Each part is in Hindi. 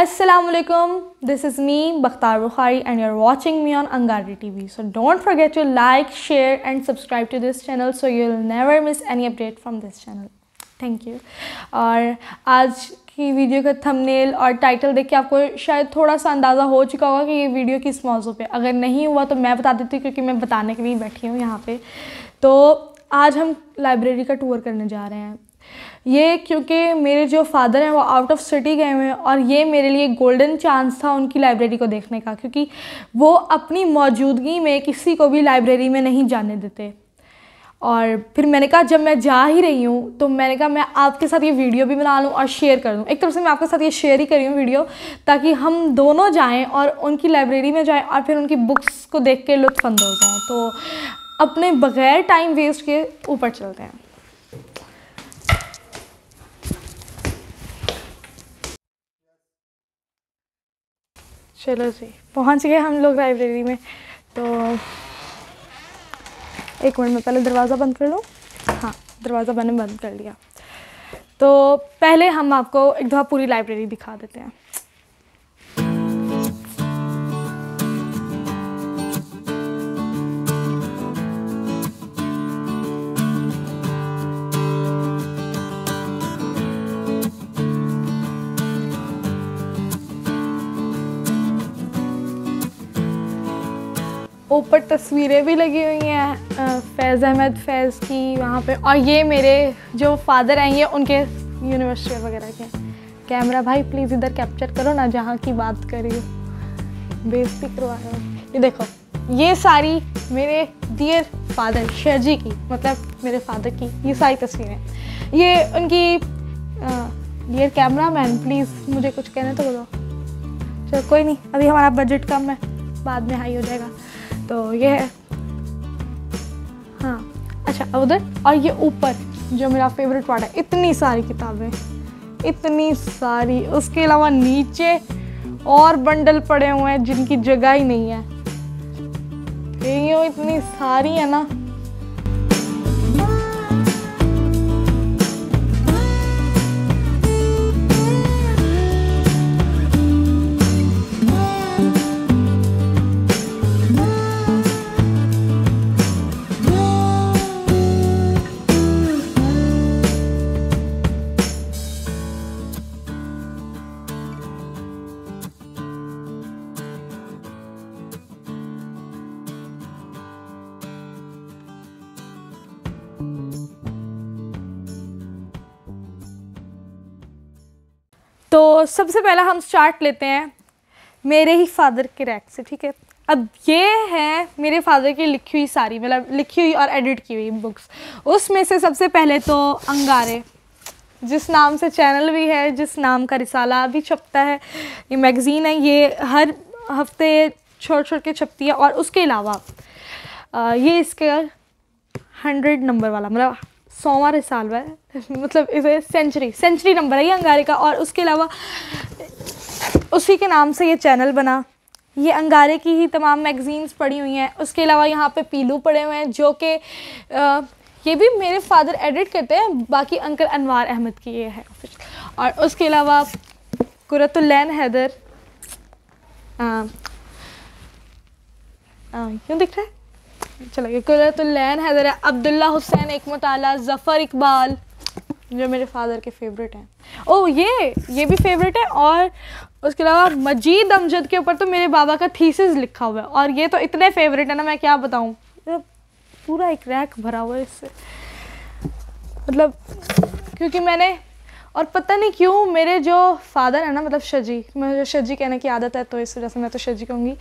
Assalamualaikum, this is me Bakhtar Bukhari and you're watching me on Angari TV. So don't forget to like, share and subscribe to this channel so you'll never miss any update from this channel. Thank you. और आज की वीडियो का थंबनेल और टाइटल देख के आपको शायद थोड़ा सा अंदाज़ा हो चुका होगा कि ये वीडियो किस मौजू पे, अगर नहीं हुआ तो मैं बता देती हूँ क्योंकि मैं बताने के लिए बैठी हूँ यहाँ पे। तो आज हम लाइब्रेरी का टूर करने जा रहे हैं। ये क्योंकि मेरे जो फादर हैं वो आउट ऑफ सिटी गए हुए हैं और ये मेरे लिए गोल्डन चांस था उनकी लाइब्रेरी को देखने का, क्योंकि वो अपनी मौजूदगी में किसी को भी लाइब्रेरी में नहीं जाने देते। और फिर मैंने कहा जब मैं जा ही रही हूँ तो मैंने कहा मैं आपके साथ ये वीडियो भी बना लूँ और शेयर कर दूँ। एक तरफ से मैं आपके साथ ये शेयर ही कर रही हूँ वीडियो, ताकि हम दोनों जाएँ और उनकी लाइब्रेरी में जाएँ और फिर उनकी बुक्स को देख के लुत्फ़अंदोज़ हों। तो अपने बग़ैर टाइम वेस्ट के ऊपर चलते हैं। चलो जी, पहुंच गए हम लोग लाइब्रेरी में। तो एक मिनट में पहले दरवाज़ा बंद कर लूँ। हाँ, दरवाज़ा मैंने बंद कर लिया। तो पहले हम आपको एक दफ़ा पूरी लाइब्रेरी दिखा देते हैं। ऊपर तस्वीरें भी लगी हुई हैं फैज़ अहमद फैज़ की वहाँ पे, और ये मेरे जो फादर हैं ये उनके यूनिवर्सिटी वगैरह के। कैमरा भाई प्लीज़ इधर कैप्चर करो ना, जहाँ की बात कर रही हो, बेइज्जती करवा रहे हो। ये देखो, ये सारी मेरे डियर फादर शहजी की, मतलब मेरे फादर की ये सारी तस्वीरें। ये उनकी डियर कैमरा मैन प्लीज़ मुझे कुछ कहने तो बोलो। चलो कोई नहीं, अभी हमारा बजट कम है, बाद में हाई हो जाएगा। तो ये है, हाँ अच्छा उधर। और ये ऊपर जो मेरा फेवरेट पार्ट है, इतनी सारी किताबें, इतनी सारी। उसके अलावा नीचे और बंडल पड़े हुए हैं जिनकी जगह ही नहीं है। ये इतनी सारी है ना। तो सबसे पहला हम स्टार्ट लेते हैं मेरे ही फादर के रैक से, ठीक है। अब ये है मेरे फादर की लिखी हुई सारी, मतलब लिखी हुई और एडिट की हुई बुक्स। उसमें से सबसे पहले तो अंगारे, जिस नाम से चैनल भी है, जिस नाम का रिसाला भी छपता है, ये मैगज़ीन है, ये हर हफ्ते छोड़ छोड़ के छपती है। और उसके अलावा ये इसका 100 नंबर वाला, मतलब 100वां रिसाला है, मतलब इसे सेंचुरी नंबर है ये अंगारे का। और उसके अलावा उसी के नाम से ये चैनल बना। ये अंगारे की ही तमाम मैगज़ीन्स पड़ी हुई हैं। उसके अलावा यहाँ पे पीलू पड़े हुए हैं, जो कि ये भी मेरे फादर एडिट करते हैं, बाकी अंकल अनवार अहमद की ये है। और उसके अलावा कुर्रतुल-ऐन हैदर, क्यों दिख रहा है, चलो कुर्रतुल-ऐन हैदर है, अब्दुल्ला हुसैन एक मुताला, ज़फ़र इकबाल जो मेरे फादर के फेवरेट हैं। ओह ये भी फेवरेट है। और उसके अलावा मजीद अमजद के ऊपर तो मेरे बाबा का थीसिस लिखा हुआ है, और ये तो इतने फेवरेट है ना, मैं क्या बताऊँ। पूरा एक रैक भरा हुआ है इससे, मतलब क्योंकि मैंने, और पता नहीं क्यों मेरे जो फादर है ना, मतलब शजी, मुझे शजी कहने की आदत है तो इस वजह से मैं तो शजी कहूँगी।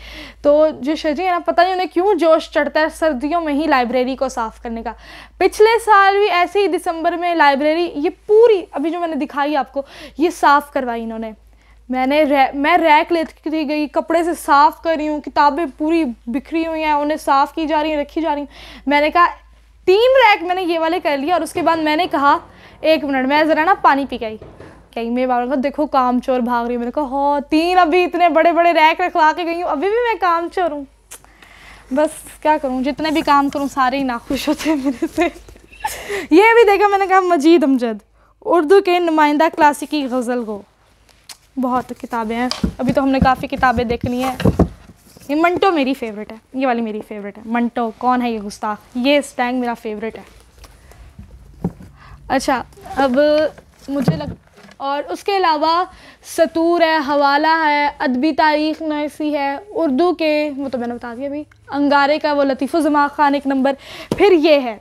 तो जो शजी है ना, पता नहीं उन्हें क्यों जोश चढ़ता है सर्दियों में ही लाइब्रेरी को साफ़ करने का। पिछले साल भी ऐसे ही दिसंबर में लाइब्रेरी ये पूरी, अभी जो मैंने दिखाई आपको, ये साफ़ करवाई इन्होंने। मैं रैक लेती गई, कपड़े से साफ़ कर रही हूँ, किताबें पूरी बिखरी हुई हैं, उन्हें साफ़ की जा रही हैं, रखी जा रही हैं। मैंने कहा 3 रैक मैंने ये वाले कर लिया। और उसके बाद मैंने कहा 1 मिनट मैं ज़रा ना पानी पी के आई। कहीं मेरे बाबा को देखो काम चोर भाग रही है। मैंने कहा हाँ 3 अभी इतने बड़े बड़े रैक रखवा के गई हूँ, अभी भी मैं काम चोर हूँ। बस क्या करूँ, जितने भी काम करूँ सारे ही नाखुश होते हैं मेरे से। ये भी देखा, मैंने कहा मजीद अमजद, उर्दू के नुमाइंदा क्लासिकी गज़ल गो। बहुत किताबें हैं, अभी तो हमने काफ़ी किताबें देख ली हैं। ये मंटो मेरी फ़ेवरेट है, ये वाली मेरी फ़ेवरेट है। मंटो कौन है ये गुस्ताख, ये स्टैंग मेरा फेवरेट है। अच्छा, अब मुझे और उसके अलावा सतूर है, हवाला है, अदबी तारीख़ नैसी है, उर्दू के वो तो मैंने बता दिया भाई, अंगारे का वो लतीफ़ुज़्ज़मा ख़ान एक नंबर। फिर ये है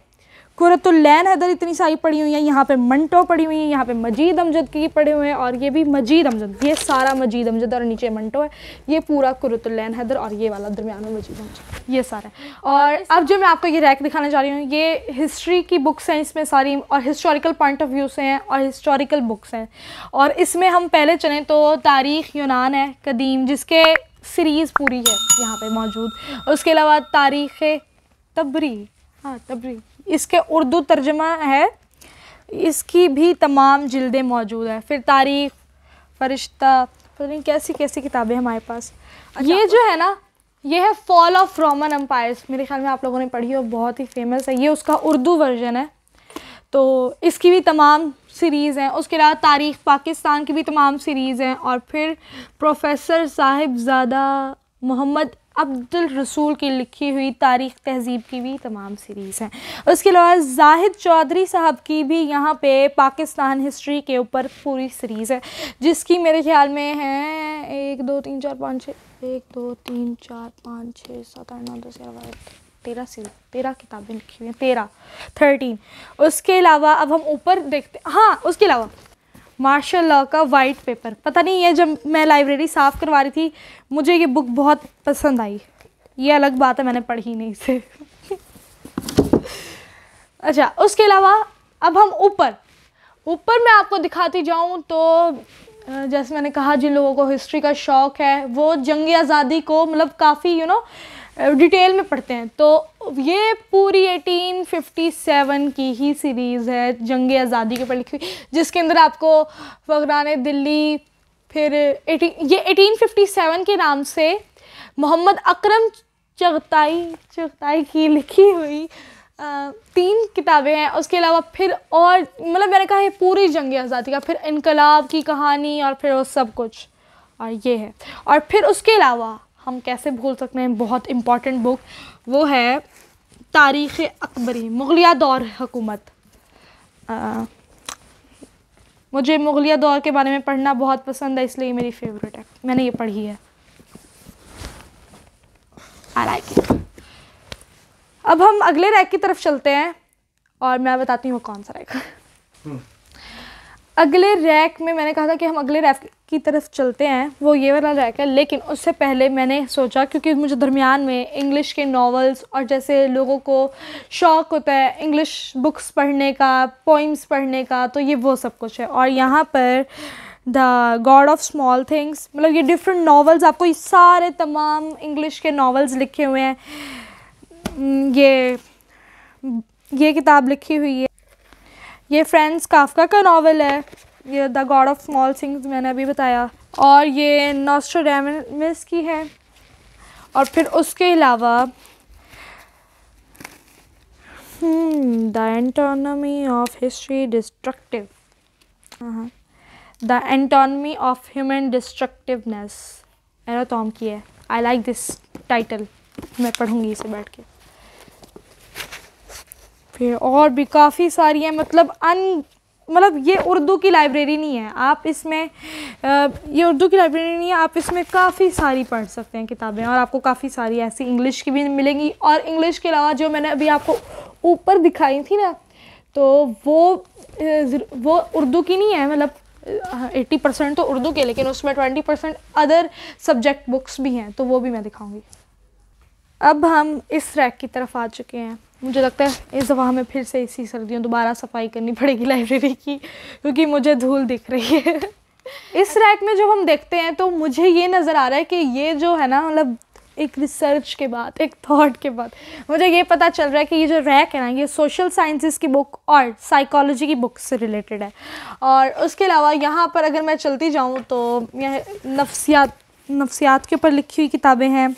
कुरतुल लैन हैदर, इतनी सारी पढ़ी हुई हैं। यहाँ पे मंटो पढ़ी हुई है, यहाँ पे मजीद अमजद की पढ़े हुए हैं, और ये भी मजीद अमजद, ये सारा मजीद अमजद और नीचे मंटो है। ये पूरा कुरतुल लैन हैदर और ये वाला दरमियान में मजीद अमजद, ये सारा है। और अब जो मैं आपको ये रैक दिखाने जा रही हूँ, ये हिस्ट्री की बुक्स हैं इसमें सारी, और हिस्टोरिकल पॉइंट ऑफ व्यू से हैं और हिस्टोरिकल बुक्स हैं। और इसमें हम पहले चलें तो तारीख़ यूनान है कदीम, जिसके सीरीज़ पूरी है यहाँ पे मौजूद। उसके अलावा तारीख़ तबरी, हाँ तबरी, इसके उर्दू तर्जमा है, इसकी भी तमाम जिल्दें मौजूद हैं। फिर तारीख़, फरिश्ता, पता नहीं कैसी कैसी किताबें हमारे पास। ये जो है ना, ये है फॉल ऑफ रोमन एम्पायर्स, मेरे ख्याल में आप लोगों ने पढ़ी हो, बहुत ही फेमस है। ये उसका उर्दू वर्जन है, तो इसकी भी तमाम सीरीज़ हैं। उसके अलावा तारीख़ पाकिस्तान की भी तमाम सीरीज़ हैं। और फिर प्रोफेसर साहिबजादा मोहम्मद अब्दुल रसूल की लिखी हुई तारीख़ तहज़ीब की भी तमाम सीरीज़ हैं। उसके अलावा जाहिद चौधरी साहब की भी यहाँ पे पाकिस्तान हिस्ट्री के ऊपर पूरी सीरीज़ है, जिसकी मेरे ख्याल में है 1 2 3 4 5 6 1 2 3 4 5 6 7 8 9 10 11 12 13 किताबें लिखी हुई हैं, 13। उसके अलावा अब हम ऊपर देखते, हाँ उसके अलावा मार्शल लॉ का वाइट पेपर, पता नहीं ये जब मैं लाइब्रेरी साफ़ करवा रही थी मुझे ये बुक बहुत पसंद आई। ये अलग बात है, मैंने पढ़ी नहीं इसे। अच्छा, उसके अलावा अब हम ऊपर मैं आपको दिखाती जाऊँ तो जैसे मैंने कहा, जिन लोगों को हिस्ट्री का शौक़ है वो जंग आज़ादी को मतलब काफ़ी डिटेल में पढ़ते हैं। तो ये पूरी 1857 की ही सीरीज़ है जंग आज़ादी के ऊपर लिखी हुई, जिसके अंदर आपको फ़खरान दिल्ली, फिर ये 1857 के नाम से मोहम्मद अकरम चगताई की लिखी हुई 3 किताबें हैं। उसके अलावा फिर और मतलब मैंने कहा है पूरी जंग आज़ादी का, फिर इनकलाब की कहानी और फिर वो सब कुछ, और ये है। और फिर उसके अलावा हम कैसे भूल सकते हैं, बहुत इम्पॉर्टेंट बुक वो है तारीख़ अकबरी, मुग़लिया दौर हुकूमत। मुझे मुग़लिया दौर के बारे में पढ़ना बहुत पसंद है, इसलिए मेरी फेवरेट है, मैंने ये पढ़ी है, आई लाइक इट। अब हम अगले रैक की तरफ चलते हैं और मैं बताती हूँ कौन सा रैक। अगले रैक में मैंने कहा था कि हम अगले रैक की तरफ चलते हैं, वो ये वाला रैक है। लेकिन उससे पहले मैंने सोचा, क्योंकि मुझे दरमियान में इंग्लिश के नॉवेल्स और जैसे लोगों को शौक़ होता है इंग्लिश बुक्स पढ़ने का, पोइम्स पढ़ने का, तो ये वो सब कुछ है। और यहाँ पर the God of small things, मतलब ये डिफरेंट नॉवेल्स, आपको ये सारे तमाम इंग्लिश के नॉवेल्स लिखे हुए हैं। ये किताब लिखी हुई है, ये फ्रांज काफ्का का नावल है, ये the God of small things मैंने अभी बताया, और ये नॉस्ट्राडामस की है। और फिर उसके अलावा the anatomy of history destructive, the anatomy of human destructiveness, एरा टॉम की है। आई लाइक दिस टाइटल, मैं पढ़ूँगी इसे बैठ के। फिर और भी काफ़ी सारी हैं, मतलब ये उर्दू की लाइब्रेरी नहीं है, आप इसमें ये उर्दू की लाइब्रेरी नहीं है, आप इसमें काफ़ी सारी पढ़ सकते हैं किताबें, और आपको काफ़ी सारी ऐसी इंग्लिश की भी मिलेंगी। और इंग्लिश के अलावा जो मैंने अभी आपको ऊपर दिखाई थी ना, तो वो उर्दू की नहीं है, मतलब 80% तो उर्दू के, लेकिन उसमें 20% अदर सब्जेक्ट बुक्स भी हैं, तो वो भी मैं दिखाऊंगी। अब हम इस रैक की तरफ आ चुके हैं। मुझे लगता है इस दफ़ा हमें फिर से इसी सर्दियों दोबारा सफाई करनी पड़ेगी लाइब्रेरी की, क्योंकि मुझे धूल दिख रही है। इस रैक में जब हम देखते हैं तो मुझे ये नज़र आ रहा है कि ये जो है ना, मतलब एक रिसर्च के बाद, एक थॉट के बाद मुझे ये पता चल रहा है कि ये जो रैक है ना, ये सोशल साइंसेस की बुक और साइकोलॉजी की बुक से रिलेटेड है। और उसके अलावा यहाँ पर अगर मैं चलती जाऊँ तो यह नफ्सियात के ऊपर लिखी हुई किताबें हैं,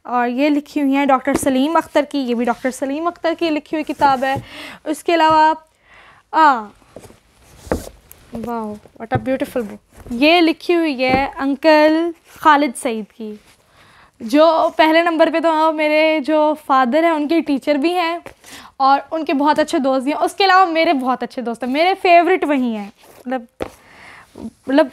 और ये लिखी हुई हैं डॉक्टर सलीम अख्तर की, ये भी डॉक्टर सलीम अख्तर की लिखी हुई किताब है। उसके अलावा वाह, व्हाट अ ब्यूटीफुल बुक। ये लिखी हुई है अंकल खालिद सईद की, जो पहले नंबर पे तो मेरे जो फादर हैं उनके टीचर भी हैं और उनके बहुत अच्छे दोस्त भी हैं। उसके अलावा मेरे बहुत अच्छे दोस्त हैं, मेरे फेवरेट वही हैं। मतलब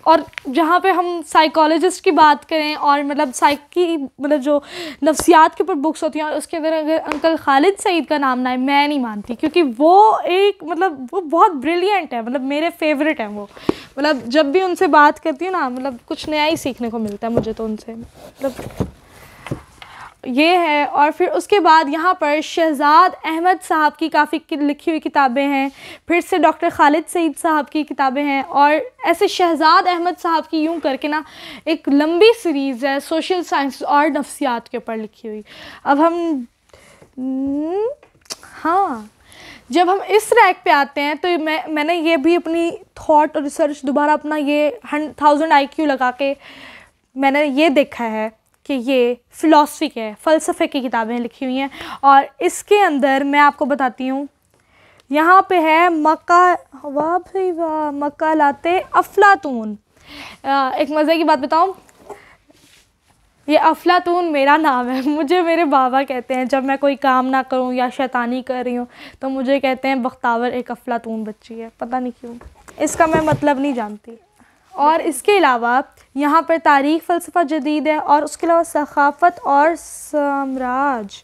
और जहाँ पे हम साइकोलॉजिस्ट की बात करें और मतलब मतलब जो नफ्सियात के ऊपर बुक्स होती हैं, और उसके अंदर अगर अंकल खालिद सईद का नाम ना है, मैं नहीं मानती, क्योंकि वो एक मतलब वो बहुत ब्रिलियंट है, मतलब मेरे फेवरेट हैं वो। मतलब जब भी उनसे बात करती हूँ ना, मतलब कुछ नया ही सीखने को मिलता है मुझे तो उनसे, मतलब ये है। और फिर उसके बाद यहाँ पर शहजाद अहमद साहब की काफ़ी लिखी हुई किताबें हैं, फिर से डॉक्टर खालिद सईद साहब की किताबें हैं, और ऐसे शहजाद अहमद साहब की यूं करके ना एक लंबी सीरीज़ है सोशल साइंस और नफ्सियात के ऊपर लिखी हुई। अब हम हाँ, जब हम इस रैक पे आते हैं तो मैंने ये भी अपनी थॉट और रिसर्च दोबारा अपना ये 1000 IQ लगा के मैंने ये देखा है कि ये फ़िलासफ़ी के फ़लसफ़े की किताबें लिखी हुई हैं। और इसके अंदर मैं आपको बताती हूँ, यहाँ पे है मकालाते अफ़लातून। एक मज़े की बात बताऊँ, ये अफ़लातून मेरा नाम है, मुझे मेरे बाबा कहते हैं जब मैं कोई काम ना करूँ या शैतानी कर रही हूँ तो मुझे कहते हैं बख्तावर एक अफ़लातून बच्ची है, पता नहीं क्यों, इसका मैं मतलब नहीं जानती। और इसके अलावा यहाँ पर तारीख़ फ़लसफ़ा जदीद है, और उसके अलावा सखाफ़त और साम्राज्य,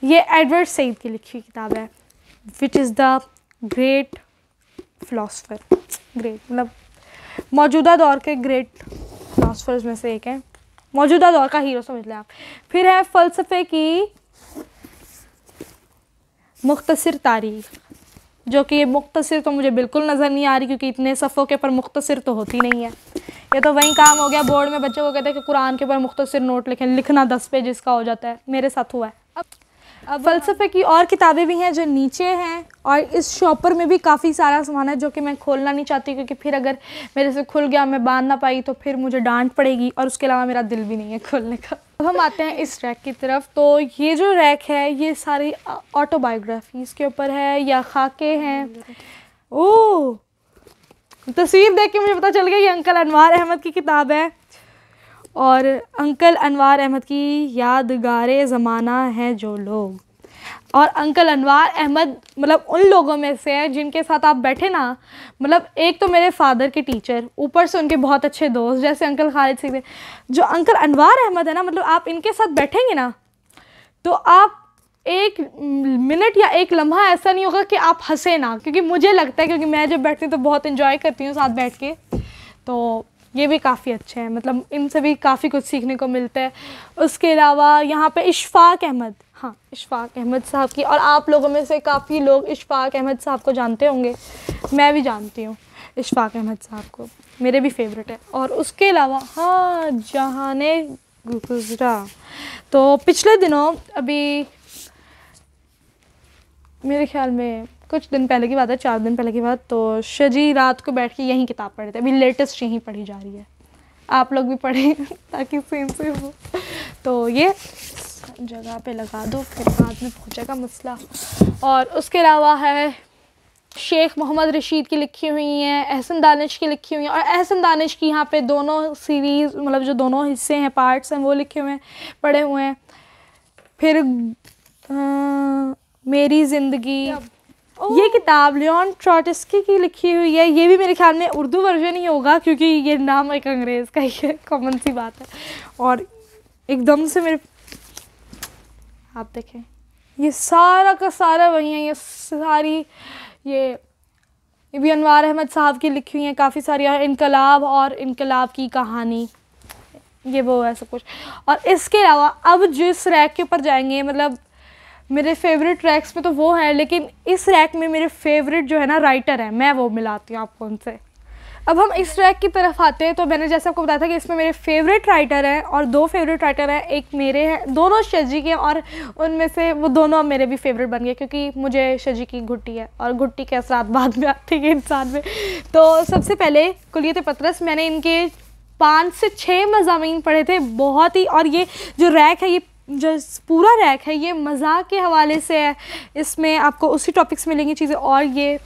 ये एडवर्ड सईद की लिखी किताब है, which is the great philosopher. Great मतलब मौजूदा दौर के ग्रेट फ़िलासफ़र्स में से एक है, मौजूदा दौर का हीरो समझ लें आप। फिर है फ़लसफ़े की मुख्तसर तारीख़, जो कि ये मुख्तसर तो मुझे बिल्कुल नज़र नहीं आ रही, क्योंकि इतने सफ़ों के ऊपर मुख्तसर तो होती नहीं है। ये तो वही काम हो गया बोर्ड में बच्चों को कहते हैं कि कुरान के ऊपर मुख्तसर नोट लिखें, लिखना 10 पेज का हो जाता है, मेरे साथ हुआ है। अब फ़लसफ़े की और किताबें भी हैं जो नीचे हैं, और इस शॉपर में भी काफ़ी सारा सामान है जो कि मैं खोलना नहीं चाहती, क्योंकि फिर अगर मेरे से खुल गया, मैं बांध ना पाई, तो फिर मुझे डांट पड़ेगी, और उसके अलावा मेरा दिल भी नहीं है खोलने का। अब हम आते हैं इस रैक की तरफ। तो ये जो रैक है ये सारी ऑटोबायोग्राफीज़ के ऊपर है या खाके हैं। ओह, तस्वीर देख के मुझे पता चल गया ये अंकल अनवार अहमद की किताब है, और अंकल अनवार अहमद की यादगारे ज़माना है जो लोग। और अंकल अनवार अहमद मतलब उन लोगों में से है जिनके साथ आप बैठे ना, मतलब एक तो मेरे फादर के टीचर, ऊपर से उनके बहुत अच्छे दोस्त जैसे अंकल खालिद सईद, जो अंकल अनवार अहमद है ना, मतलब आप इनके साथ बैठेंगे ना तो आप एक मिनट या एक लम्हा ऐसा नहीं होगा कि आप हंसे ना, क्योंकि मुझे लगता है, क्योंकि मैं जब बैठती हूँ तो बहुत इन्जॉय करती हूँ साथ बैठ के। तो ये भी काफ़ी अच्छे हैं, मतलब इनसे भी काफ़ी कुछ सीखने को मिलता है। उसके अलावा यहाँ पे इशफाक अहमद, हाँ इशफाक अहमद साहब की, और आप लोगों में से काफ़ी लोग इशफाक अहमद साहब को जानते होंगे, मैं भी जानती हूँ इशफाक अहमद साहब को, मेरे भी फेवरेट है। और उसके अलावा हाँ जहाने गुजरा, तो पिछले दिनों अभी मेरे ख्याल में कुछ दिन पहले की बात है, 4 दिन पहले की बात, तो शजी रात को बैठ के यही किताब पढ़े थे, अभी लेटेस्ट यही पढ़ी जा रही है, आप लोग भी पढ़ें ताकि सेम से हो। तो ये जगह पे लगा दो, फिर बाद में पहुँचेगा मसला। और उसके अलावा है शेख मोहम्मद रशीद की लिखी हुई हैं, एहसन दानिश की लिखी हुई हैं, और एहसन दानिश की यहाँ पे दोनों सीरीज़ मतलब जो दोनों हिस्से हैं, पार्ट्स हैं, वो लिखे हुए हैं, पढ़े हुए हैं। फिर मेरी ज़िंदगी, ये किताब लियोन ट्रॉट्स्की की लिखी हुई है, ये भी मेरे ख्याल में उर्दू वर्जन ही होगा, क्योंकि ये नाम एक अंग्रेज़ का ही है, कॉमन सी बात है। और एकदम से मेरे आप देखें ये सारा का सारा वही है, ये सारी ये भी अनवार अहमद साहब की लिखी हुई हैं काफ़ी सारी, और इनकलाब और इनकलाब की कहानी, ये वो है सब कुछ। और इसके अलावा अब जिस रैक के ऊपर जाएंगे, मतलब मेरे फेवरेट रैक्स में तो वो है, लेकिन इस रैक में मेरे फेवरेट जो है ना राइटर है, मैं वो मिलाती हूँ आपको उनसे। अब हम इस रैक की तरफ आते हैं, तो मैंने जैसे आपको बताया था कि इसमें मेरे फेवरेट राइटर हैं, और 2 फेवरेट राइटर हैं, एक मेरे हैं, दोनों शजी के, और उनमें से वो दोनों मेरे भी फेवरेट बन गए, क्योंकि मुझे शजी की घुट्टी है, और घुट्टी के असरात बाद में आते हैं इंसान में। तो सबसे पहले कुलियत पतरस, मैंने इनके 5 से 6 मज़ामीन पढ़े थे, बहुत ही। और ये जो रैक है, ये जो पूरा रैक है, ये मज़ाक के हवाले से है, इसमें आपको उसी टॉपिक्स मिलेंगी चीज़ें, और ये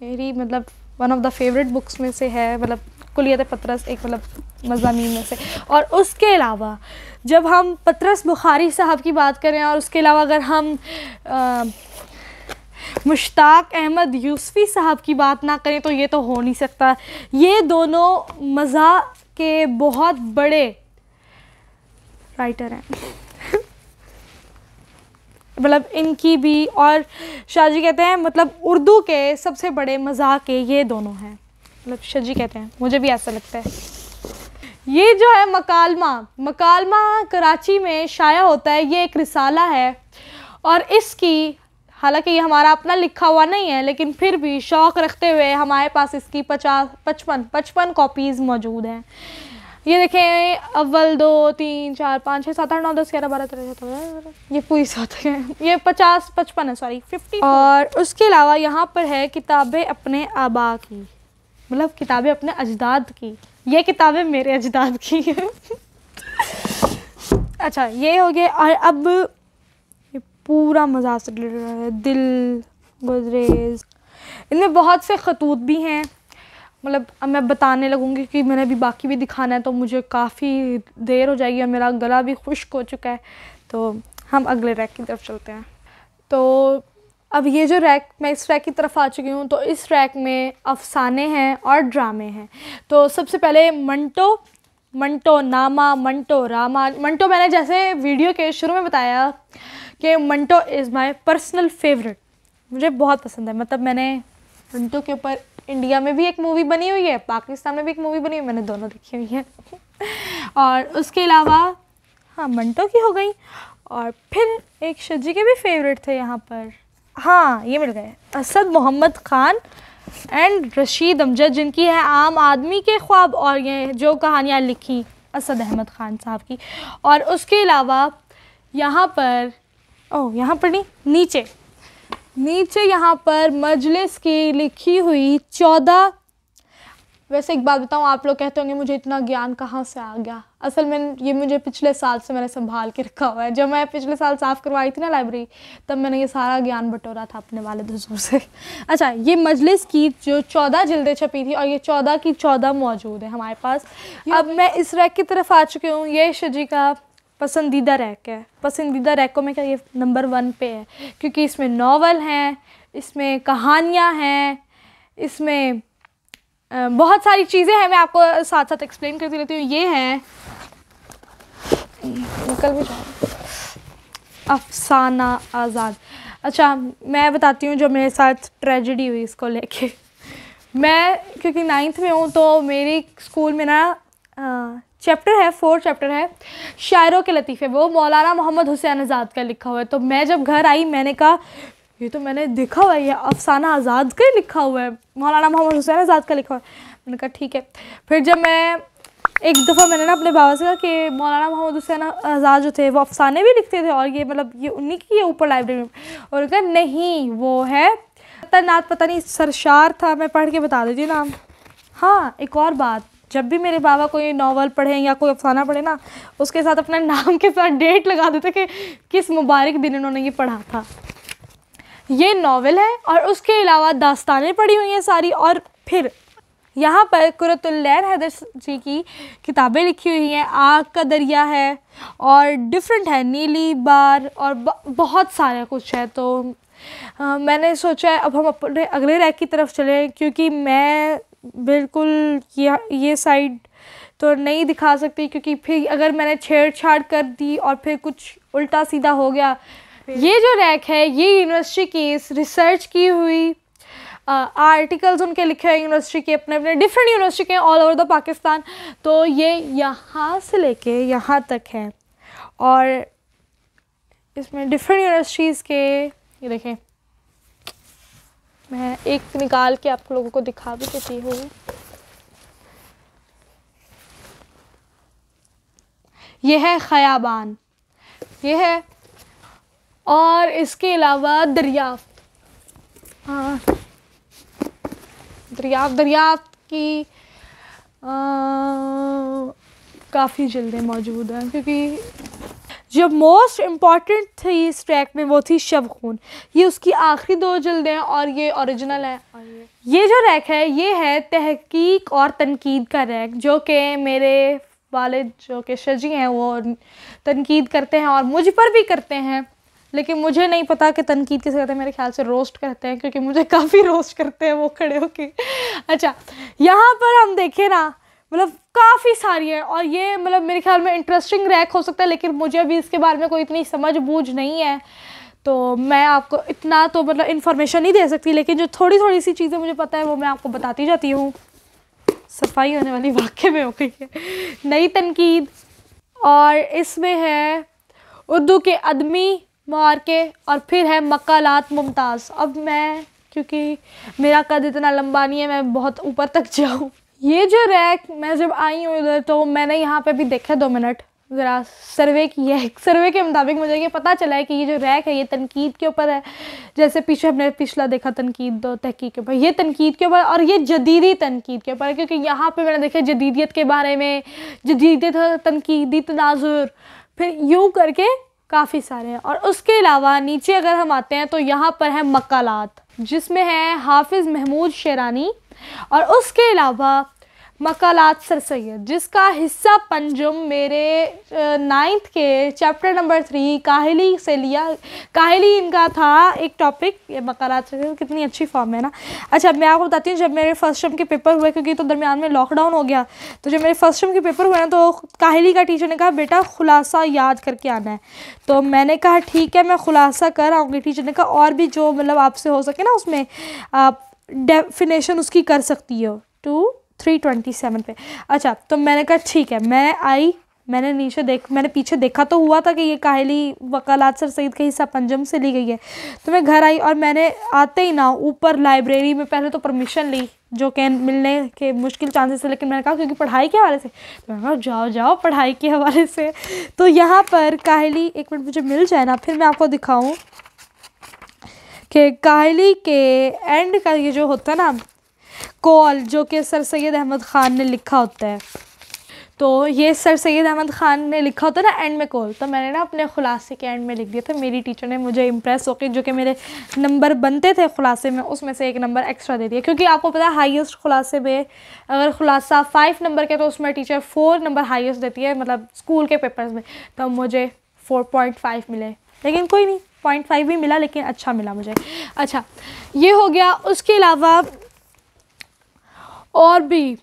मेरी मतलब one of the favourite books में से है, मतलब कुलियत पतरस एक मतलब मज़ामीन में से। और उसके अलावा जब हम पतरस बुखारी साहब की बात करें और उसके अलावा अगर हम मुश्ताक अहमद यूसुफ़ी साहब की बात ना करें तो ये तो हो नहीं सकता। ये दोनों मज़ा के बहुत बड़े राइटर हैं मतलब इनकी भी, और शाहजी कहते हैं मतलब उर्दू के सबसे बड़े मज़ाक के ये दोनों हैं, मतलब शाहजी कहते हैं, मुझे भी ऐसा लगता है। ये जो है मकालमा कराची में शाया होता है, ये एक रिसाला है और इसकी, हालांकि ये हमारा अपना लिखा हुआ नहीं है लेकिन फिर भी शौक़ रखते हुए हमारे पास इसकी 55 कॉपीज़ मौजूद हैं। ये देखें, अव्वल 2 3 4 5 6 7 8 9 10 11 12 13 14, ये पूरी 7 है, ये 55 है, सॉरी 50। और उसके अलावा यहाँ पर है किताबें अपने आबा की, मतलब किताबें अपने अजदाद की। ये किताबें मेरे अजदाद की हैं अच्छा ये हो गया। और अब ये पूरा मज़ा से रिलेटेड है, दिल गुजरेज, इनमें बहुत से खतूत भी हैं, मतलब अब मैं बताने लगूंगी कि मैंने अभी बाकी भी दिखाना है तो मुझे काफ़ी देर हो जाएगी और मेरा गला भी खुश्क हो चुका है। तो हम अगले रैक की तरफ चलते हैं। तो अब ये जो रैक, मैं इस रैक की तरफ आ चुकी हूँ, तो इस रैक में अफसाने हैं और ड्रामे हैं। तो सबसे पहले मंटो नामा, मंटो रामा। मंटो मैंने जैसे वीडियो के शुरू में बताया कि Manto is my personal favourite, मुझे बहुत पसंद है। मतलब मैंने मंटो के ऊपर इंडिया में भी एक मूवी बनी हुई है, पाकिस्तान में भी एक मूवी बनी हुई है, मैंने दोनों देखी हुई है और उसके अलावा हाँ मंटो की हो गई, और फिर एक शाहजी के भी फेवरेट थे यहाँ पर, हाँ ये मिल गए, असद मोहम्मद ख़ान एंड रशीद अमजद, जिनकी है आम आदमी के ख्वाब, और ये जो कहानियाँ लिखी असद अहमद ख़ान साहब की। और उसके अलावा यहाँ पर यहाँ पर नहीं, नीचे यहाँ पर मजलिस की लिखी हुई 14। वैसे एक बात बताऊँ, आप लोग कहते होंगे मुझे इतना ज्ञान कहाँ से आ गया, असल में ये मुझे पिछले साल से मैंने संभाल के रखा हुआ है। जब मैं पिछले साल साफ़ करवाई थी ना लाइब्रेरी, तब मैंने ये सारा ज्ञान बटोरा था अपने वालिद हुज़ूर से। अच्छा, ये मजलिस की जो 14 जिल्दें छपी थी और ये 14 की 14 मौजूद है हमारे पास। अब मैं इस रैक की तरफ आ चुकी हूँ। ये शाहजी का पसंदीदा रैक है। पसंदीदा रैकों में क्या ये नंबर 1 पे है, क्योंकि इसमें नावल हैं, इसमें कहानियाँ हैं, इसमें बहुत सारी चीज़ें हैं। मैं आपको साथ साथ एक्सप्लेन करती रहती हूँ। ये है, निकल भी जाए, अफसाना आज़ाद। अच्छा मैं बताती हूँ जो मेरे साथ ट्रेजेडी हुई इसको लेके। मैं क्योंकि 9th में हूँ तो मेरी स्कूल में ना चैप्टर है, 4 चैप्टर है शायरों के लतीफ़े, वो मौलाना मोहम्मद हुसैन आज़ाद का लिखा हुआ है। तो मैं जब घर आई मैंने कहा ये तो मैंने देखा हुआ है, ये अफसाना आज़ाद का ही लिखा हुआ है, मौलाना मोहम्मद हुसैन आज़ाद का लिखा हुआ है। मैंने कहा ठीक है। फिर जब मैं एक दफ़ा मैंने ना अपने बाबा से कहा कि मौलाना मोहम्मद हुसैन आज़ाद जो थे वो अफसाने भी लिखते थे और ये मतलब ये उन्हीं की है ऊपर लाइब्रेरी में, और कहा नहीं वो है नात पता नहीं सरशार था, मैं पढ़ के बता देती नाम। हाँ एक और बात, जब भी मेरे बाबा कोई नावल पढ़े या कोई अफसाना पढ़े ना, उसके साथ अपने नाम के साथ डेट लगा देते कि किस मुबारक दिन इन्होंने ये पढ़ा था। ये नावल है और उसके अलावा दास्तानें पढ़ी हुई हैं सारी। और फिर यहाँ पर कुर्रतुल लैल हैदर जी की किताबें लिखी हुई हैं। आग का दरिया है और डिफरेंट है, नीली बार और बहुत सारा कुछ है। तो मैंने सोचा है अब हम अपने अगले रैक की तरफ चले, क्योंकि मैं बिल्कुल ये साइड तो नहीं दिखा सकती, क्योंकि फिर अगर मैंने छेड़छाड़ कर दी और फिर कुछ उल्टा सीधा हो गया। ये जो रैक है ये यूनिवर्सिटी की रिसर्च की हुई आर्टिकल्स उनके लिखे हुए यूनिवर्सिटी के, अपने अपने डिफरेंट यूनिवर्सिटी के ऑल ओवर द पाकिस्तान। तो ये यहाँ से लेके यहाँ तक है और इसमें डिफरेंट यूनिवर्सिटीज़ के, ये देखें मैं एक निकाल के आप लोगों को दिखा भी देती हूँ। ये है ख़याबान, ये है, और इसके अलावा दरियाफ्त। हाँ दरियाफ्त की काफ़ी जल्दें मौजूद हैं, क्योंकि जो मोस्ट इम्पॉर्टेंट थी इस ट्रैक में वो थी शब खून। ये उसकी आखिरी 2 जिल्दें और ये ओरिजिनल है। ये जो रैक है ये है तहकीक और तनकीद का रैक, जो कि मेरे वालिद जो कि शजी हैं वो तनकीद करते हैं और मुझ पर भी करते हैं, लेकिन मुझे नहीं पता कि तनकीद किसे कहते हैं। मेरे ख्याल से रोस्ट करते हैं, क्योंकि मुझे काफ़ी रोस्ट करते हैं वो खड़े होके। अच्छा, यहाँ पर हम देखें ना, मतलब काफ़ी सारी है और ये मतलब मेरे ख्याल में इंटरेस्टिंग रैक हो सकता है, लेकिन मुझे अभी इसके बारे में कोई इतनी समझ बूझ नहीं है, तो मैं आपको इतना तो मतलब इन्फॉर्मेशन नहीं दे सकती, लेकिन जो थोड़ी थोड़ी सी चीज़ें मुझे पता है वो मैं आपको बताती जाती हूँ। सफाई होने वाली वाक़ई में हो गई है। नई तनकीद, और इसमें है उर्दू के अदमी मुहारके, और फिर है मकालात मुमताज़। अब मैं, क्योंकि मेरा कद इतना लंबा नहीं है मैं बहुत ऊपर तक जाऊँ। ये जो रैक, मैं जब आई हूँ इधर तो मैंने यहाँ पे भी देखा 2 मिनट ज़रा सर्वे किया है। सर्वे के मुताबिक मुझे ये पता चला है कि ये जो रैक है ये तनकीद के ऊपर है। जैसे पीछे हमने पिछला देखा तनकीद और तहकीक के ऊपर, ये तनकीद के ऊपर और ये जदीदी तनकीद के ऊपर है, क्योंकि यहाँ पे मैंने देखा जदीदियत के बारे में, जदीदियत तनकीदी तनाजुर, फिर यूँ करके काफ़ी सारे हैं। और उसके अलावा नीचे अगर हम आते हैं तो यहाँ पर है मकालात, जिसमें है हाफिज़ महमूद शेरानी, और उसके अलावा मकालात सर सैयद, जिसका हिस्सा पंजुम मेरे 9th के चैप्टर नंबर 3 काहिली से लिया। काहिली इनका था एक टॉपिक, ये मकालात सर सैयद, कितनी अच्छी फॉर्म है ना। अच्छा, मैं आपको बताती हूँ, जब मेरे फर्स्ट टर्म के पेपर हुए, क्योंकि तो दरमियान में लॉकडाउन हो गया, तो जब मेरे फर्स्ट टर्म के पेपर हुए ना तो काहिली का टीचर ने कहा बेटा खुलासा याद करके आना है। तो मैंने कहा ठीक है मैं खुलासा कर आऊँगी। टीचर ने कहा और भी जो मतलब आपसे हो सके ना उसमें आप डेफिनेशन उसकी कर सकती हो 327 पे। अच्छा, तो मैंने कहा ठीक है। मैं आई, मैंने पीछे देखा तो हुआ था कि ये काहिली वकालत सर सईद का हिस्सा पंजम से ली गई है। तो मैं घर आई और मैंने आते ही ना ऊपर लाइब्रेरी में पहले तो परमिशन ली, जो कि मिलने के मुश्किल चांसेस थे, लेकिन मैंने कहा क्योंकि पढ़ाई के हवाले से, तो मैंने कहा जाओ पढ़ाई के हवाले से। तो यहाँ पर काहिली, एक मिनट मुझे मिल जाए ना फिर मैं आपको दिखाऊँ कि काहिली के एंड का ये जो होता है ना कॉल, जो कि सर सैयद अहमद ख़ान ने लिखा होता है, तो ये सर सैयद अहमद ख़ान ने लिखा होता है ना एंड में कॉल, तो मैंने ना अपने खुलासे के एंड में लिख दिया था। मेरी टीचर ने मुझे इम्प्रेस होकर, जो कि मेरे नंबर बनते थे खुलासे में, उसमें से 1 नंबर एक्स्ट्रा दे दिया, क्योंकि आपको पता है हाईएस्ट खुलासे में अगर खुलासा 5 नंबर के तो उसमें टीचर 4 नंबर हाईएस्ट देती है, मतलब स्कूल के पेपर्स में। तो मुझे 4.5 मिले, लेकिन कोई नहीं, 0.5 भी मिला लेकिन अच्छा मिला मुझे। अच्छा, ये हो गया। उसके अलावा और भी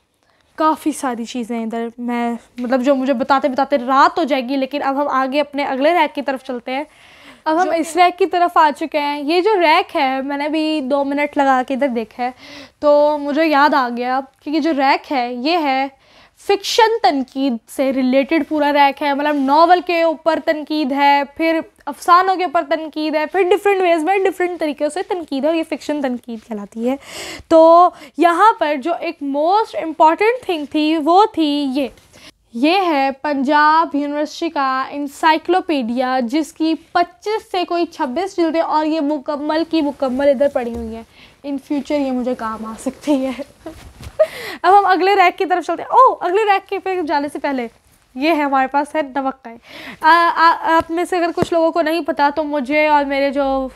काफ़ी सारी चीज़ें इधर, मैं मतलब जो मुझे बताते बताते रात हो जाएगी, लेकिन अब हम आगे अपने अगले रैक की तरफ चलते हैं। अब हम इस रैक की तरफ आ चुके हैं। ये जो रैक है मैंने भी 2 मिनट लगा के इधर देखा है, तो मुझे याद आ गया कि ये जो रैक है ये है फ़िक्शन तनकीद से रिलेटेड पूरा रैक है। मतलब नावल के ऊपर तनकीद है, फिर अफसानों के ऊपर तनकीद है, फिर डिफरेंट वेज में डिफरेंट तरीक़े से तनकीद है, और ये फ़िक्शन तनकीद कहलाती है। तो यहाँ पर जो एक मोस्ट इम्पॉर्टेंट थिंग थी वो थी ये है पंजाब यूनिवर्सिटी का इंसाइक्लोपीडिया, जिसकी 25 से कोई 26 जिल्दें और ये मुकम्मल की मुकम्मल इधर पड़ी हुई हैं। इन फ्यूचर ये मुझे काम आ सकती है। अब हम अगले रैक की तरफ चलते हैं। ओह, अगले रैक के पे जाने से पहले ये है हमारे पास है नवक्काएँ। आप में से अगर कुछ लोगों को नहीं पता तो मुझे और मेरे जो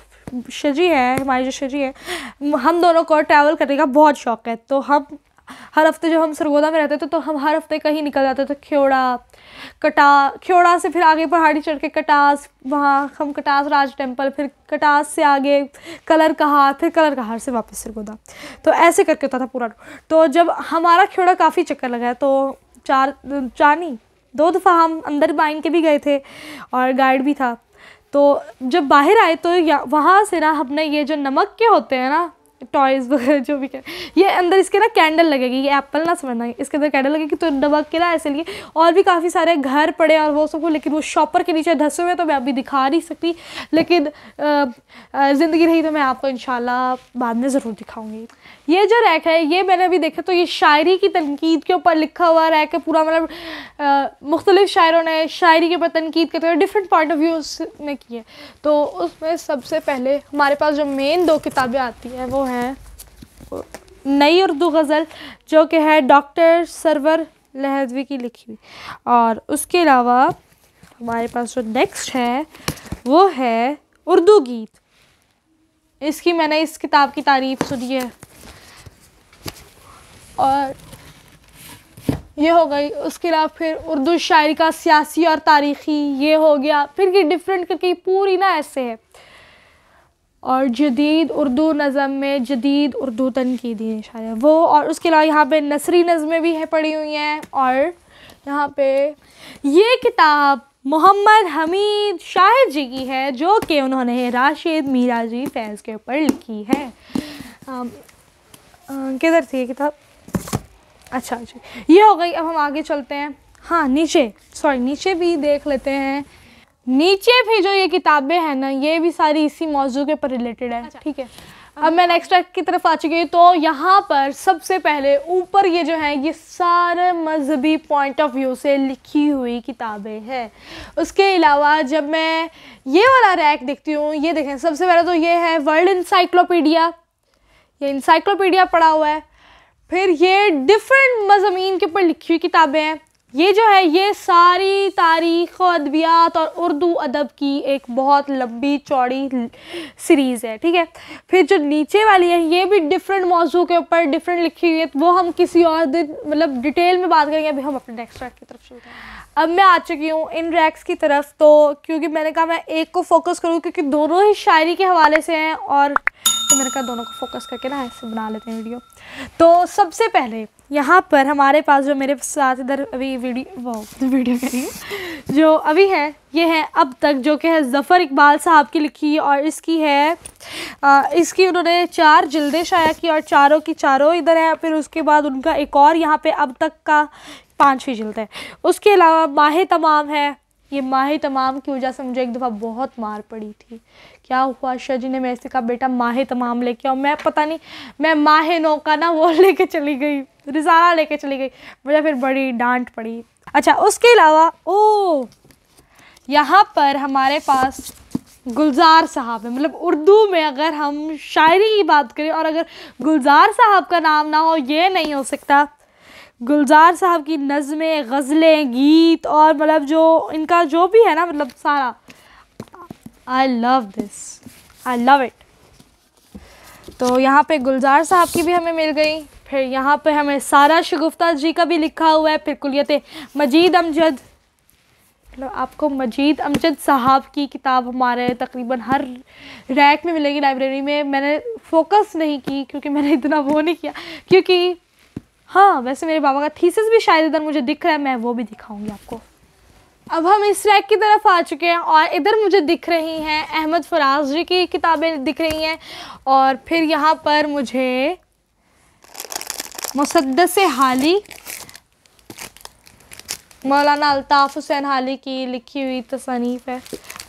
शजी है, हमारी जो शजी है, हम दोनों को ट्रैवल करने का बहुत शौक़ है। तो हम हर हफ्ते जब हम सरगोदा में रहते थे तो हम हर हफ्ते कहीं निकल जाते थे, ख्योड़ा से फिर आगे पहाड़ी चढ़ के कटास, वहाँ हम कटास राज टेम्पल, फिर कटास से आगे कलर कहार, फिर कलर कहार से वापस सरगोदा। तो ऐसे करके होता था पूरा। तो जब हमारा ख्योड़ा काफ़ी चक्कर लगा है, तो 2 दफ़ा हम अंदर बाइन के भी गए थे और गाइड भी था। तो जब बाहर आए तो वहाँ से ना हमने ये जो नमक के होते हैं ना टॉयज़ वगैरह जो भी क्या, ये अंदर इसके ना कैंडल लगेगी, ये एप्पल ना समझना, इसके अंदर कैंडल लगेगी। तो नमक के ना ऐसे लिए और भी काफ़ी सारे घर पड़े और वो सबको, लेकिन वो शॉपर के नीचे धंसे हुए तो मैं अभी दिखा नहीं सकती, लेकिन ज़िंदगी रही तो मैं आपको इंशाल्लाह बाद में ज़रूर दिखाऊंगी। ये जो रैक है ये मैंने अभी देखा, तो ये शायरी की तनकीद के ऊपर लिखा हुआ रैक है पूरा। मतलब मुख्तलिफ शायरों ने शायरी के ऊपर तनकीद करते हुए डिफरेंट पॉइंट ऑफ व्यूज़ में की है। तो उसमें सबसे पहले हमारे पास जो मेन 2 किताबें आती हैं वो हैं नई उर्दू गज़ल, जो कि है डॉक्टर सरवर लहदवी की लिखी हुई, और उसके अलावा हमारे पास जो नेक्स्ट है वो है उर्दू गीत। इसकी मैंने इस किताब की तारीफ़ सुनी है। और ये हो गई। उसके अलावा फिर उर्दू शायरी का सियासी और तारीख़ी ये हो गया। फिर ये डिफरेंट करके पूरी ना ऐसे है। और जदीद उर्दू नज़म में जदीद उर्दू तनकीदी शायरी वो। और उसके अलावा यहाँ पे नसरी नज़में भी है पड़ी हुई हैं। और यहाँ पे ये किताब मोहम्मद हमीद शाहिद जी की है, जो कि उन्होंने राशिद मीरा जी फैज़ के ऊपर लिखी है। किधर थी ये किताब? अच्छा जी, ये हो गई। अब हम आगे चलते हैं। हाँ, नीचे भी देख लेते हैं। नीचे भी जो ये किताबें हैं ना, ये भी सारी इसी मौजू के पर रिलेटेड है। ठीक है, अब मैं नेक्स्ट की तरफ आ चुकी हूँ। तो यहाँ पर सबसे पहले ऊपर ये जो है ये सारे मजहबी पॉइंट ऑफ व्यू से लिखी हुई किताबें हैं। उसके अलावा जब मैं ये वाला रैक देखती हूँ, ये देखें, सबसे पहले तो ये है वर्ल्ड इंसाइक्लोपीडिया। ये इंसाइक्लोपीडिया पड़ा हुआ है। फिर ये डिफरेंट मज़ामीन के ऊपर लिखी हुई किताबें हैं। ये जो है ये सारी तारीख़ और अदबियात और उर्दू अदब की एक बहुत लंबी चौड़ी सीरीज़ है। ठीक है, फिर जो नीचे वाली है ये भी डिफरेंट मौजू के ऊपर डिफरेंट लिखी हुई है। वो हम किसी और दिन मतलब डिटेल में बात करेंगे। अभी हम अपने नेक्स्ट रैक की तरफ चलते हैं। अब मैं आ चुकी हूँ इन रैक्स की तरफ। तो क्योंकि मैंने कहा मैं एक को फोकस करूँ क्योंकि दोनों ही शायरी के हवाले से हैं, और तो मैंने कहा दोनों को फोकस करके ना ऐसे बना लेते हैं वीडियो। तो सबसे पहले यहाँ पर हमारे पास जो मेरे साथ इधर अभी वीडियो करिए जो अभी है, ये है अब तक, जो कि है ज़फ़र इकबाल साहब की लिखी। और इसकी है इसकी उन्होंने 4 जिल्दें शाया की और चारों की चारों इधर है। फिर उसके बाद उनका एक और यहाँ पे अब तक का 5वीं जिल्द है। उसके अलावा माह तमाम है। ये माह तमाम की वजह से मुझे एक दफ़ा बहुत मार पड़ी थी। क्या हुआ, शाह जी ने मेरे से कहा बेटा माह तमाम लेके आओ। मैं पता नहीं, मैं माह नौ का ना वो लेके चली गई, रिसाला लेके चली गई। मुझे फिर बड़ी डांट पड़ी। अच्छा, उसके अलावा यहाँ पर हमारे पास गुलजार साहब है। मतलब उर्दू में अगर हम शायरी की बात करें और अगर गुलजार साहब का नाम ना हो, ये नहीं हो सकता। गुलजार साहब की नज़में, गज़लें, गीत और मतलब जो इनका जो भी है ना, मतलब सारा, I love this, I love it. तो यहाँ पे गुलजार साहब की भी हमें मिल गई। फिर यहाँ पे हमें सारा शगुफ्ता जी का भी लिखा हुआ है। फिर कुलियत मजीद अमजद, मतलब आपको मजीद अमजद साहब की किताब हमारे तकरीबन हर रैक में मिलेगी लाइब्रेरी में। मैंने फोकस नहीं की क्योंकि मैंने इतना वो नहीं किया, क्योंकि हाँ वैसे मेरे बाबा का थीसिस भी शायद इधर मुझे दिख रहा है, मैं वो भी दिखाऊंगी आपको। अब हम इस रैक की तरफ आ चुके हैं और इधर मुझे दिख रही हैं अहमद फराज जी की किताबें दिख रही हैं। और फिर यहाँ पर मुझे मुसद्दस हाली, मौलाना अल्ताफ़ हुसैन हाली की लिखी हुई तसनीफ़ है।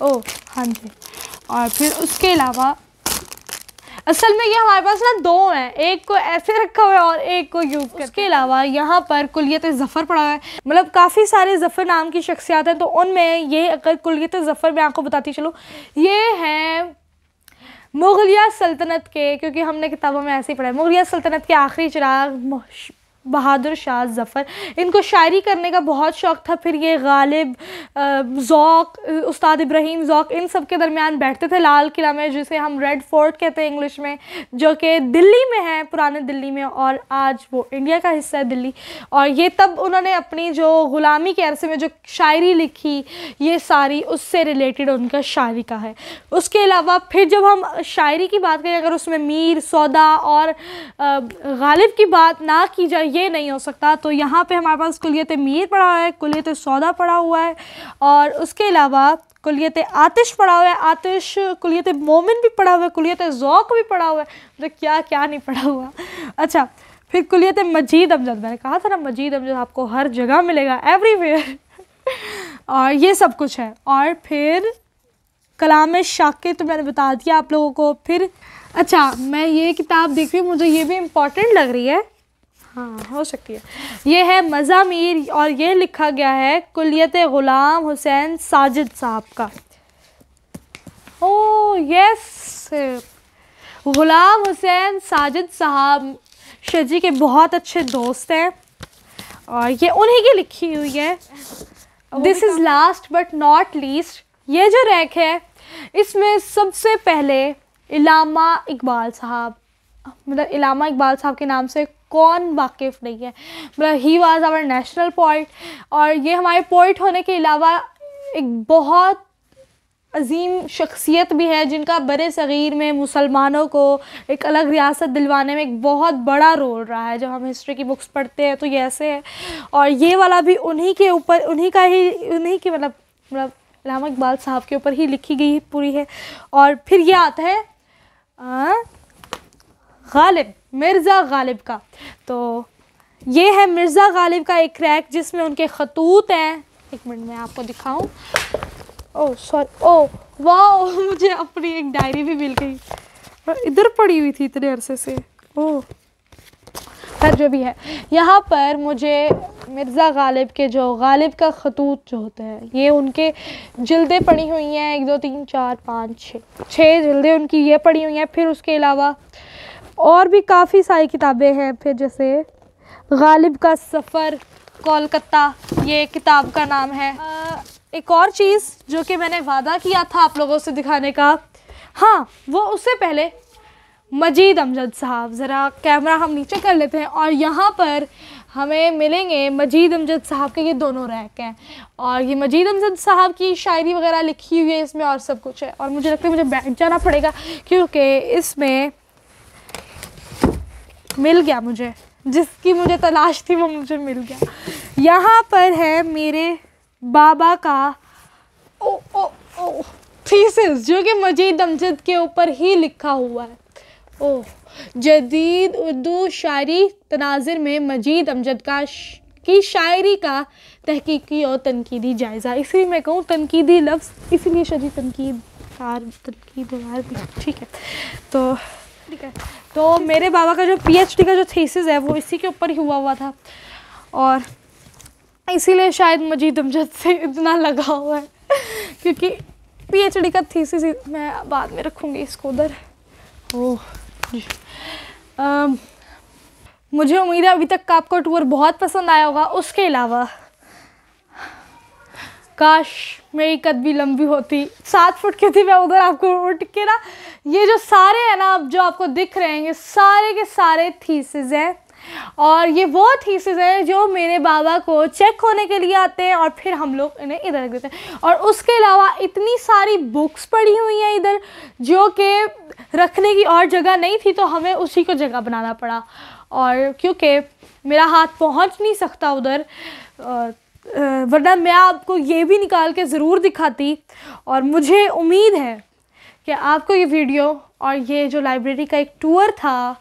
ओह हाँ जी। और फिर उसके अलावा असल में ये हमारे पास ना 2 हैं, एक को ऐसे रखा हुआ है और एक को यूँ। उसके अलावा यहाँ पर कुलियत ज़फ़र पड़ा हुआ है। मतलब काफ़ी सारे ज़फ़र नाम की शख्सियात हैं, तो उनमें ये अगर कुलियत ज़फ़र मैं आपको बताती चलूँ, ये हैं मुग़लिया सल्तनत के, क्योंकि हमने किताबों में ऐसे ही पढ़ा है, मुग़लिया सल्तनत के आखिरी चिराग बहादुर शाह ज़फ़र। इनको शायरी करने का बहुत शौक़ था। फिर ये गालिब, ज़ौक़, उस्ताद इब्राहीम ज़ौक़, इन सब के दरमियान बैठते थे लाल किला में, जिसे हम रेड फोर्ट कहते हैं इंग्लिश में, जो कि दिल्ली में है, पुराने दिल्ली में, और आज वो इंडिया का हिस्सा है दिल्ली। और ये तब उन्होंने अपनी जो ग़ुलामी के अरसे में जो शायरी लिखी, ये सारी उससे रिलेटेड उनका शायरी का है। उसके अलावा फिर जब हम शायरी की बात करें, अगर उसमें मीर, सौदा और गालिब की बात ना की जाए, ये नहीं हो सकता। तो यहाँ पे हमारे पास कुलियत मीर पड़ा हुआ है, कुलियत सौदा पड़ा हुआ है, और उसके अलावा कुलियत आतिश पड़ा हुआ है, आतिश, कुलियत मोमिन भी पड़ा हुआ है, कुलियत ज़ौक़ भी पड़ा हुआ है, तो क्या क्या नहीं पड़ा हुआ। अच्छा, फिर कुलियत मजीद अमजद, मैंने कहा था ना मजीद अमजद आपको हर जगह मिलेगा, एवरीवेयर। और ये सब कुछ है। और फिर कलाम शाकिर तो मैंने बता दिया आप लोगों को। फिर अच्छा, मैं ये किताब देख रही हूँ, मुझे ये भी इम्पॉर्टेंट लग रही है, हाँ हो सकती है। ये है मज़ामीर और ये लिखा गया है कुलियत ग़ुलाम हुसैन साजिद साहब का। ओह यस, ग़ुलाम हुसैन साजिद साहब शाह जी के बहुत अच्छे दोस्त हैं और ये उन्हीं की लिखी हुई है। This is last but not least, ये जो रैंक है इसमें सबसे पहले इलामा इकबाल साहब, मतलब इलामा इकबाल साहब के नाम से कौन वाकिफ़ नहीं है। मतलब he was our national poet, और ये हमारे पोइट होने के अलावा एक बहुत अजीम शख्सियत भी है जिनका बड़े सग़ीर में मुसलमानों को एक अलग रियासत दिलवाने में एक बहुत बड़ा रोल रहा है। जब हम हिस्ट्री की बुक्स पढ़ते हैं तो ये ऐसे है, और ये वाला भी उन्हीं के ऊपर, उन्हीं की मतलब इलामा इकबाल साहब के ऊपर ही लिखी गई पूरी है। और फिर ये आता है गालिब, मिर्ज़ा गालिब का। तो ये है मिर्ज़ा गालिब का एक क्रैक जिसमें उनके खतूत हैं। एक मिनट में आपको दिखाऊं। ओह सॉरी, ओह वाह, मुझे अपनी एक डायरी भी मिल गई, इधर पड़ी हुई थी इतने अरसे से। ओह खैर जो भी है, यहाँ पर मुझे मिर्ज़ा गालिब के जो गालिब का खतूत जो होते हैं, ये उनके जिल्दें पड़ी हुई हैं, 1 2 3 4 5 6 जिल्दें उनकी ये पड़ी हुई हैं। फिर उसके अलावा और भी काफ़ी सारी किताबें हैं। फिर जैसे गालिब का सफ़र कोलकाता, ये किताब का नाम है। एक और चीज़ जो कि मैंने वादा किया था आप लोगों से दिखाने का, हाँ वो उससे पहले मजीद अमजद साहब, ज़रा कैमरा हम नीचे कर लेते हैं, और यहाँ पर हमें मिलेंगे मजीद अमजद साहब के ये दोनों रैक हैं। और ये मजीद अमजद साहब की शायरी वगैरह लिखी हुई है इसमें, और सब कुछ है। और मुझे लगता है मुझे बैठ जाना पड़ेगा क्योंकि इसमें मिल गया, मुझे जिसकी मुझे तलाश थी वो मुझे मिल गया। यहाँ पर है मेरे बाबा का थीसिस जो कि मजीद अमजद के ऊपर ही लिखा हुआ है। ओह, जदीद उर्दू शायरी तनाज़ुर में मजीद अमजद की शायरी का तहकीकी और तनकीदी जायज़ा। इसलिए मैं कहूँ तनकीदी लफ्ज़, इसीलिए शदीद तनकीद ठीक है। तो ठीक है, तो मेरे बाबा का जो PhD का जो थीसिस है वो इसी के ऊपर ही हुआ था, और इसीलिए शायद मजीद अमजद से इतना लगा हुआ है क्योंकि PhD का थीसिस मैं बाद में रखूँगी इसको उधर। ओह मुझे उम्मीद है अभी तक का आपको टूर बहुत पसंद आया होगा। उसके अलावा काश मेरी कद भी लंबी होती, 7 फुट की थी मैं उधर आपको उठ के ना, ये जो सारे हैं ना जो आपको दिख रहे हैं ये सारे के सारे थीसिस हैं, और ये वो थीसिस है जो मेरे बाबा को चेक होने के लिए आते हैं और फिर हम लोग इन्हें इधर रख देते हैं। और उसके अलावा इतनी सारी बुक्स पड़ी हुई हैं इधर जो कि रखने की और जगह नहीं थी, तो हमें उसी को जगह बनाना पड़ा। और क्योंकि मेरा हाथ पहुंच नहीं सकता उधर, वरना मैं आपको ये भी निकाल के ज़रूर दिखाती। और मुझे उम्मीद है कि आपको ये वीडियो और ये जो लाइब्रेरी का एक टूर था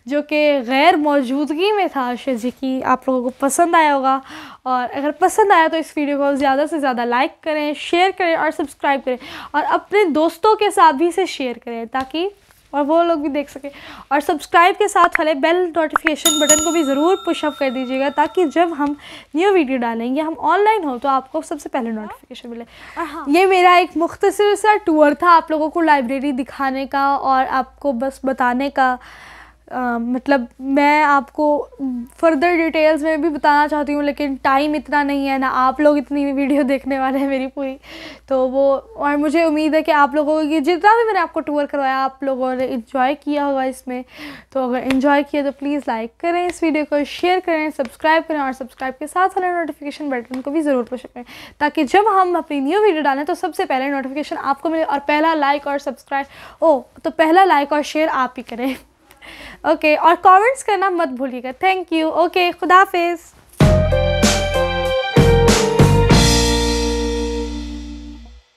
जो कि गैर मौजूदगी में था आशिश जी की, आप लोगों को पसंद आया होगा। और अगर पसंद आया तो इस वीडियो को ज़्यादा से ज़्यादा लाइक करें, शेयर करें और सब्सक्राइब करें, और अपने दोस्तों के साथ भी इसे शेयर करें ताकि और वो लोग भी देख सकें। और सब्सक्राइब के साथ वाले बेल नोटिफिकेशन बटन को भी ज़रूर पुशअप कर दीजिएगा ताकि जब हम न्यू वीडियो डालेंगे, हम ऑनलाइन हो, तो आपको सबसे पहले नोटिफिकेशन मिले। हाँ, ये मेरा एक मुख्तसर सा टूर था आप लोगों को लाइब्रेरी दिखाने का और आपको बस बताने का। मतलब मैं आपको फर्दर डिटेल्स में भी बताना चाहती हूँ, लेकिन टाइम इतना नहीं है ना, आप लोग इतनी वीडियो देखने वाले हैं मेरी पूरी, तो वो, और मुझे उम्मीद है कि आप लोगों को ये जितना भी मैंने आपको टूर करवाया आप लोगों ने एंजॉय किया होगा इसमें। तो अगर एंजॉय किया तो प्लीज़ लाइक करें इस वीडियो को, शेयर करें, सब्सक्राइब करें, और सब्सक्राइब के साथ वाले नोटिफिकेशन बटन को भी ज़रूर पुश करें ताकि जब हम अपनी न्यू वीडियो डालें तो सबसे पहले नोटिफिकेशन आपको मिले। और पहला लाइक और सब्सक्राइब, तो पहला लाइक और शेयर आप ही करें। ओके, और कमेंट्स करना मत भूलिएगा। Thank you. ओके, खुदा हाफिज़।